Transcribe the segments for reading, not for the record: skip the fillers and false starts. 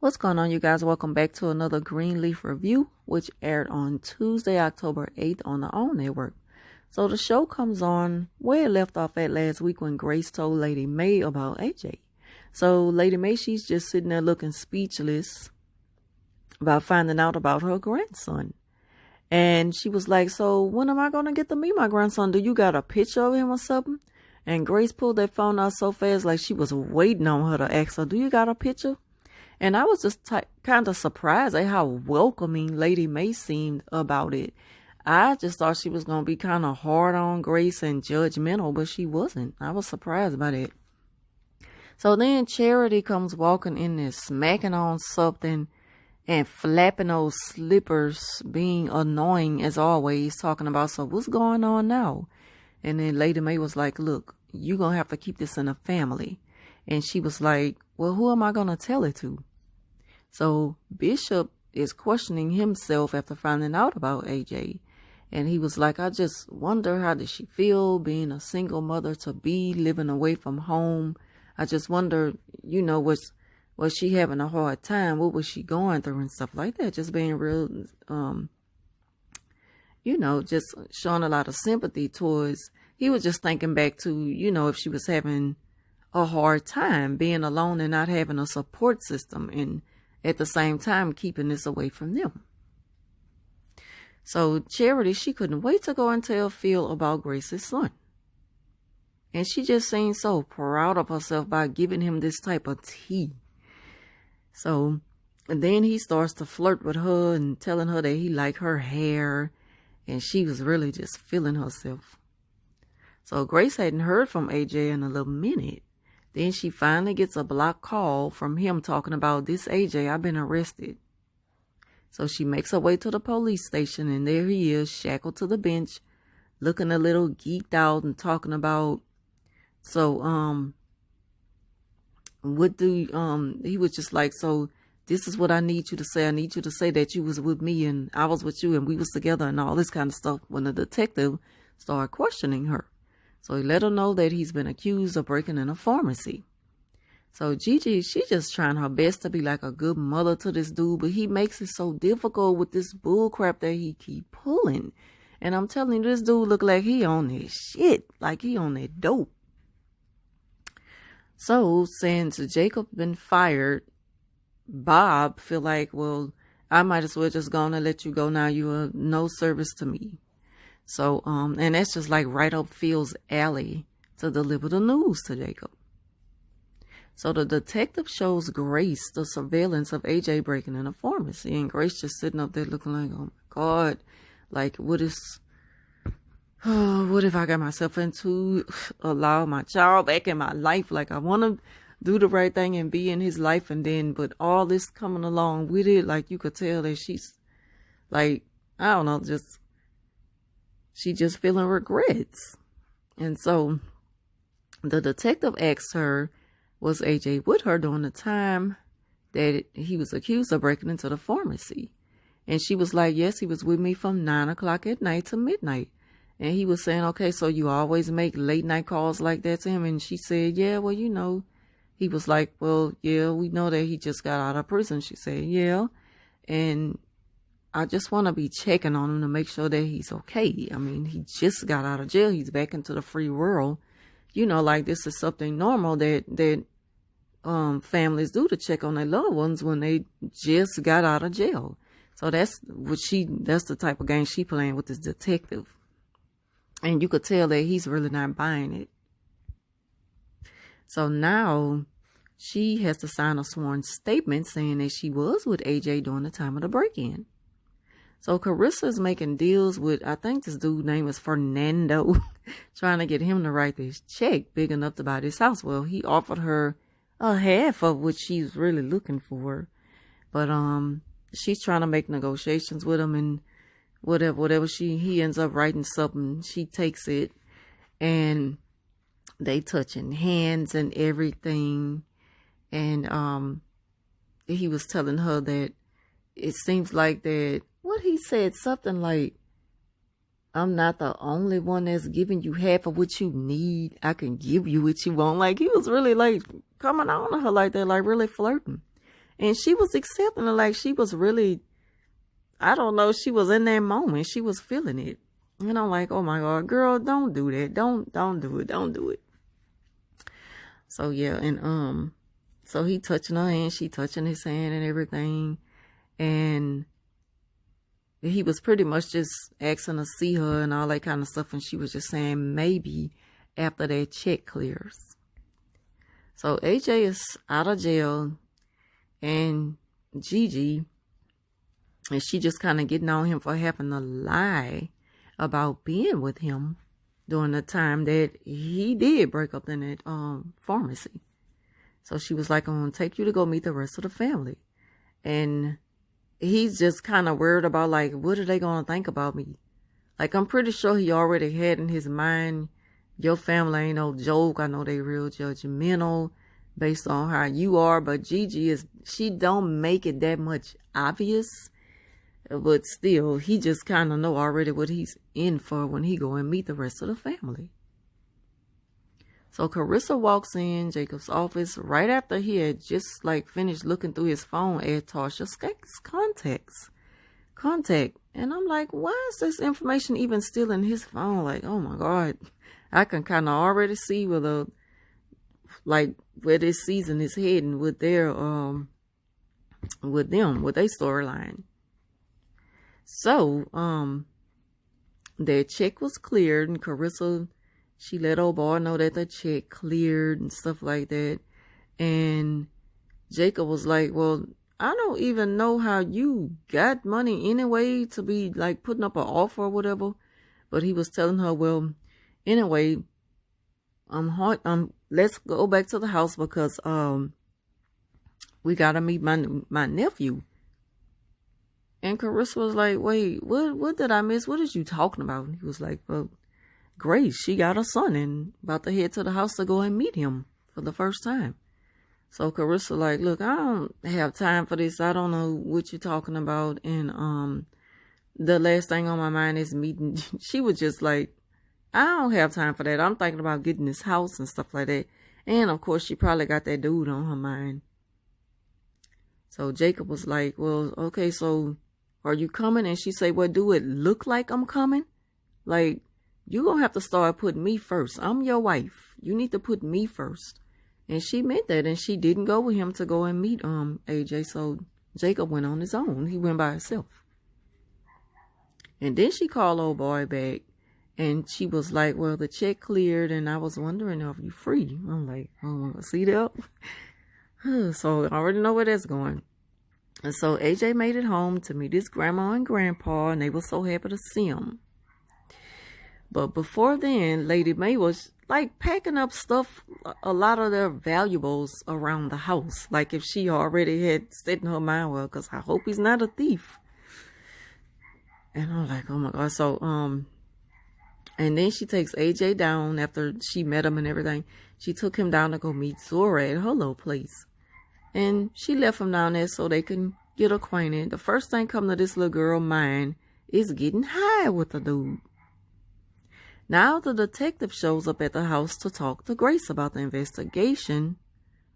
What's going on, you guys? Welcome back to another Greenleaf Review, which aired on Tuesday, October 8th on the OWN network. So the show comes on where it left off at last week when Grace told Lady May about AJ. So Lady May, she's just sitting there looking speechless about finding out about her grandson. And she was like, so when am I going to get to meet my grandson? Do you got a picture of him or something? And Grace pulled that phone out so fast like she was waiting on her to ask her, do you got a picture? And I was just kind of surprised at how welcoming Lady May seemed about it. I just thought she was going to be kind of hard on Grace and judgmental, but she wasn't. I was surprised by that. So then Charity comes walking in there, smacking on something and flapping those slippers, being annoying as always, talking about, so what's going on now? And then Lady May was like, look, you're going to have to keep this in the family. And she was like, well, who am I going to tell it to? So Bishop is questioning himself after finding out about AJ. And he was like, I just wonder, how did she feel being a single mother to be, living away from home? I just wonder, was she having a hard time? What was she going through and stuff like that? Just being real, just showing a lot of sympathy towards, he was just thinking back to, if she was having a hard time being alone and not having a support system, and at the same time keeping this away from them. So Charity, she couldn't wait to go and tell Phil about Grace's son. And she just seemed so proud of herself by giving him this type of tea. So, and then he starts to flirt with her and telling her that he liked her hair, and she was really just feeling herself. So Grace hadn't heard from AJ in a little minute. Then she finally gets a block call from him talking about, this AJ, I've been arrested. So she makes her way to the police station, and there he is, shackled to the bench, looking a little geeked out and talking about, he was just like, so this is what I need you to say. I need you to say that you was with me and I was with you and we was together and all this kind of stuff, when the detective started questioning her. So he let her know that he's been accused of breaking in a pharmacy. So Gigi, she's just trying her best to be like a good mother to this dude, but he makes it so difficult with this bull crap that he keep pulling. And I'm telling you, this dude look like he on his shit, like he on that dope. So since Jacob been fired, Bob feel like, well, I might as well just go on and let you go now. You are no service to me. So, and that's just like right up Phil's alley to deliver the news to Jacob. So the detective shows Grace the surveillance of AJ breaking in a pharmacy, and Grace just sitting up there looking like, oh my God, like what if I got myself into, allow my child back in my life? Like I want to do the right thing and be in his life, and then, but all this coming along with it, like you could tell that she's like, I don't know, she just feeling regrets. And so the detective asks her, was AJ with her during the time that he was accused of breaking into the pharmacy? And she was like, yes, he was with me from 9 o'clock at night to midnight. And he was saying, okay, so you always make late night calls like that to him? And she said, yeah, well, he was like, well, yeah, we know that he just got out of prison. She said, yeah. And I just want to be checking on him to make sure that he's okay. I mean, he just got out of jail. He's back into the free world. Like this is something normal that families do to check on their loved ones when they just got out of jail. So that's the type of game she playing with this detective. And you could tell that he's really not buying it. So now she has to sign a sworn statement saying that she was with AJ during the time of the break-in. So Carissa is making deals with, I think this dude's name is Fernando, trying to get him to write this check big enough to buy this house. Well, he offered her a half of what she's really looking for. But she's trying to make negotiations with him, and whatever he ends up writing something, she takes it, and they touching hands and everything. And he was telling her that it seems like that, what he said, something like, I'm not the only one that's giving you half of what you need. I can give you what you want. Like, he was really like coming on to her like that, like really flirting. And she was accepting it, like she was really, I don't know, she was in that moment. She was feeling it. And I'm like, oh my God, girl, don't do that. Don't do it. Don't do it. So yeah, and so he touching her hand, she touching his hand and everything. And he was pretty much just asking to see her and all that kind of stuff. And she was just saying maybe after that check clears. So AJ is out of jail, and Gigi, and she just kind of getting on him for having to lie about being with him during the time that he did break up in that pharmacy. So she was like, I'm going to take you to go meet the rest of the family. And he's just kind of worried about, like, what are they going to think about me? Like, I'm pretty sure he already had in his mind, your family ain't no joke. I know they real judgmental based on how you are. But Gigi she don't make it that much obvious. But still, he just kind of know already what he's in for when he go and meet the rest of the family. So Carissa walks in Jacob's office right after he had just like finished looking through his phone at Tasha Skake's contact. And I'm like, why is this information even still in his phone? Like, oh my God. I can kind of already see where where this season is heading with their with their storyline. So their check was cleared, and Carissa, she let old boy know that the check cleared and stuff like that. And Jacob was like, well, I don't even know how you got money anyway to be like putting up an offer or whatever. But he was telling her, well, anyway, let's go back to the house because we gotta meet my nephew. And Carissa was like, wait, what did I miss? What is you talking about? And he was like, well, Grace, she got a son and about to head to the house to go and meet him for the first time. So Carissa like, look, I don't have time for this. I don't know what you're talking about. And the last thing on my mind is meeting. She was just like, I don't have time for that. I'm thinking about getting this house and stuff like that. And of course, she probably got that dude on her mind. So Jacob was like, well, okay, so are you coming? And she said, well, do it look like I'm coming? Like, you're going to have to start putting me first. I'm your wife. You need to put me first. And she meant that. And she didn't go with him to go and meet AJ. So Jacob went on his own. He went by himself. And then she called old boy back. And she was like, well, the check cleared. And I was wondering if you free. I'm like, oh, see that? So I already know where that's going. And so AJ made it home to meet his grandma and grandpa, and they were so happy to see him. But before then, Lady May was like packing up stuff, a lot of their valuables around the house. Like if she already had set in her mind, well, because I hope he's not a thief. And I'm like, oh my God. So, and then she takes AJ down after she met him and everything. She took him down to go meet Zora at her little place. And she left him down there so they can get acquainted. The first thing coming to this little girl's mind is getting high with the dude. Now the detective shows up at the house to talk to Grace about the investigation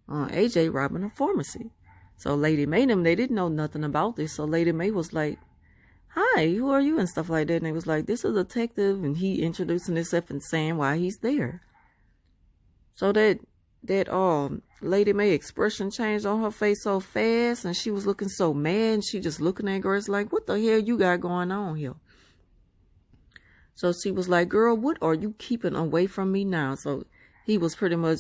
on AJ robbing a pharmacy. So Lady May and them, they didn't know nothing about this. So Lady May was like, hi, who are you? And stuff like that. And they was like, this is a detective. And he introducing himself and saying why he's there. So that Lady May expression changed on her face so fast, and she was looking so mad, and she just looking at Grace like, what the hell you got going on here? So she was like, girl, what are you keeping away from me now? So he was pretty much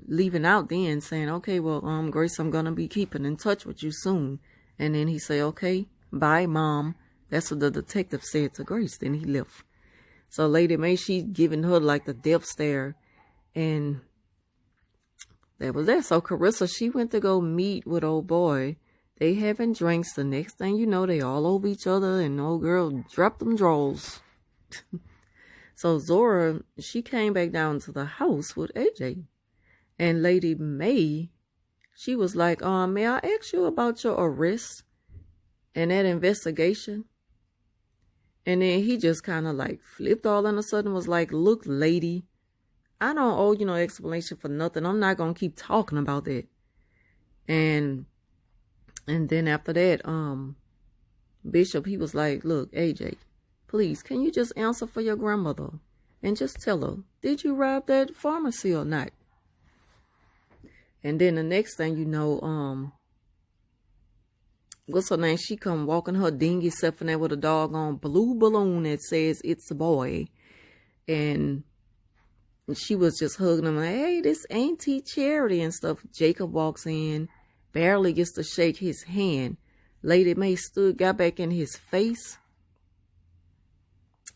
leaving out then, saying, okay, well, Grace, I'm gonna be keeping in touch with you soon. And then he said, okay, bye, Mom. That's what the detective said to Grace. Then he left. So Lady May, she giving her like the death stare, and that was that. So Carissa, she went to go meet with old boy. They having drinks. The next thing you know, they all over each other, and old girl dropped them drawers. So Zora, she came back down to the house with AJ. And Lady May, she was like, may I ask you about your arrest and that investigation? And then he just kind of like flipped all of a sudden, was like, look, lady, I don't owe you no explanation for nothing. I'm not going to keep talking about that. And And then after that, Bishop, he was like, look, AJ, please, can you just answer for your grandmother and just tell her, did you rob that pharmacy or not? And then the next thing you know, what's her name? She come walking her dingy self in there with a doggone blue balloon that says it's a boy. And she was just hugging him like, hey, this Auntie Charity and stuff. Jacob walks in, barely gets to shake his hand. Lady Mae got back in his face.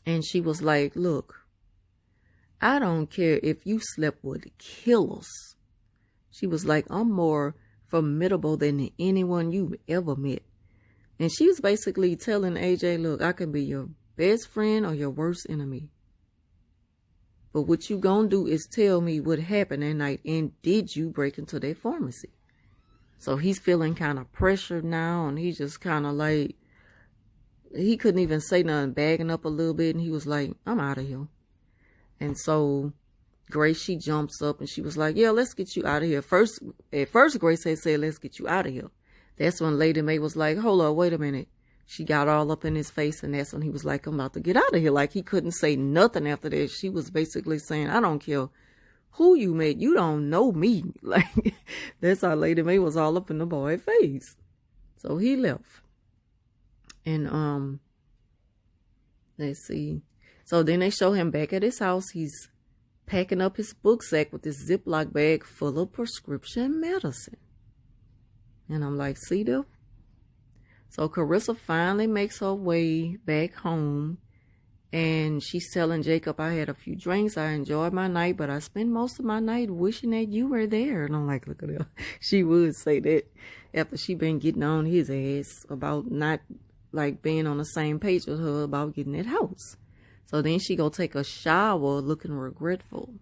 And she was like, look, I don't care if you slept with killers. She was like, I'm more formidable than anyone you've ever met. And she was basically telling AJ, look, I can be your best friend or your worst enemy. But what you gonna do is tell me what happened that night, and did you break into that pharmacy? So he's feeling kind of pressured now, and he's just kind of like, he couldn't even say nothing, bagging up a little bit, and he was like, I'm out of here. And so Grace, she jumps up and she was like, yeah, let's get you out of here. At first, Grace had said, let's get you out of here. That's when Lady Mae was like, hold up, wait a minute. She got all up in his face, and that's when he was like, I'm about to get out of here. Like, he couldn't say nothing after that. She was basically saying, I don't care who you met. You don't know me. Like, that's how Lady Mae was all up in the boy's face. So he left. And, let's see. So then they show him back at his house. He's packing up his book sack with this Ziploc bag full of prescription medicine. And I'm like, see there? So Carissa finally makes her way back home, and she's telling Jacob, I had a few drinks, I enjoyed my night, but I spent most of my night wishing that you were there. And I'm like, look at her. She would say that after she been getting on his ass about not like being on the same page with her about getting that house. So then she go take a shower looking regretful.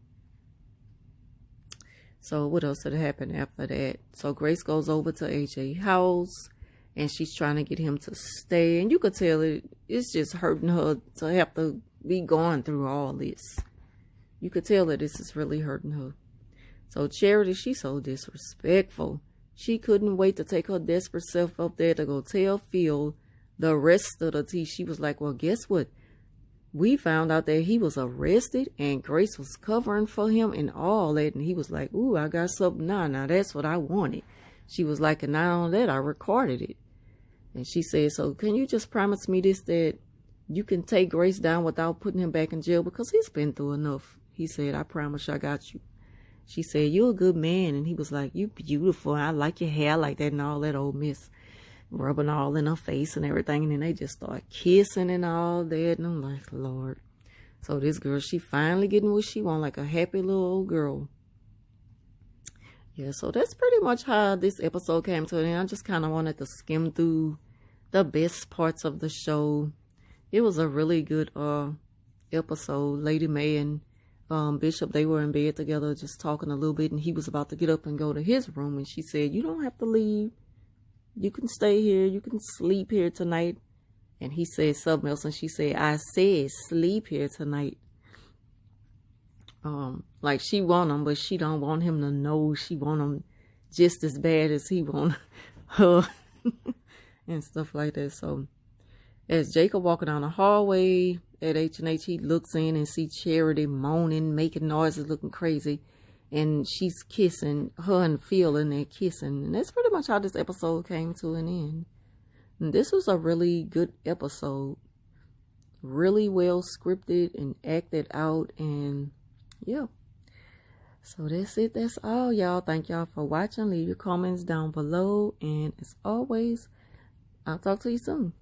So what else had happened after that? So Grace goes over to AJ's house, and she's trying to get him to stay. And you could tell it's just hurting her to have to be going through all this. You could tell that this is really hurting her. So Charity, she's so disrespectful. She couldn't wait to take her desperate self up there to go tell Phil the rest of the tea. She was like, well, guess what? We found out that he was arrested and Grace was covering for him and all that. And he was like, ooh, I got something now. Now that's what I wanted. She was like, and not only that, I recorded it. And she said, so can you just promise me this, that you can take Grace down without putting him back in jail, because he's been through enough. He said, I promise you, I got you. She said, you're a good man. And he was like, you beautiful. I like your hair like that and all that old mess. Rubbing all in her face and everything. And then they just start kissing and all that. And I'm like, Lord. So this girl, she finally getting what she want, like a happy little old girl. Yeah, so that's pretty much how this episode came to an end. I just kind of wanted to skim through the best parts of the show. It was a really good episode. Lady Mae and Bishop, they were in bed together just talking a little bit, and he was about to get up and go to his room, and she said, you don't have to leave. You can stay here. You can sleep here tonight. And he said something else, and she said, I said sleep here tonight. Like she want him, but she don't want him to know. She want him just as bad as he want her and stuff like that. So as Jacob walking down the hallway at H&H, he looks in and see Charity moaning, making noises, looking crazy. And she's kissing her and Phil, and they're kissing. And that's pretty much how this episode came to an end. And this was a really good episode. Really well scripted and acted out. And yeah. So that's it. That's all, y'all. Thank y'all for watching. Leave your comments down below. And as always, I'll talk to you soon.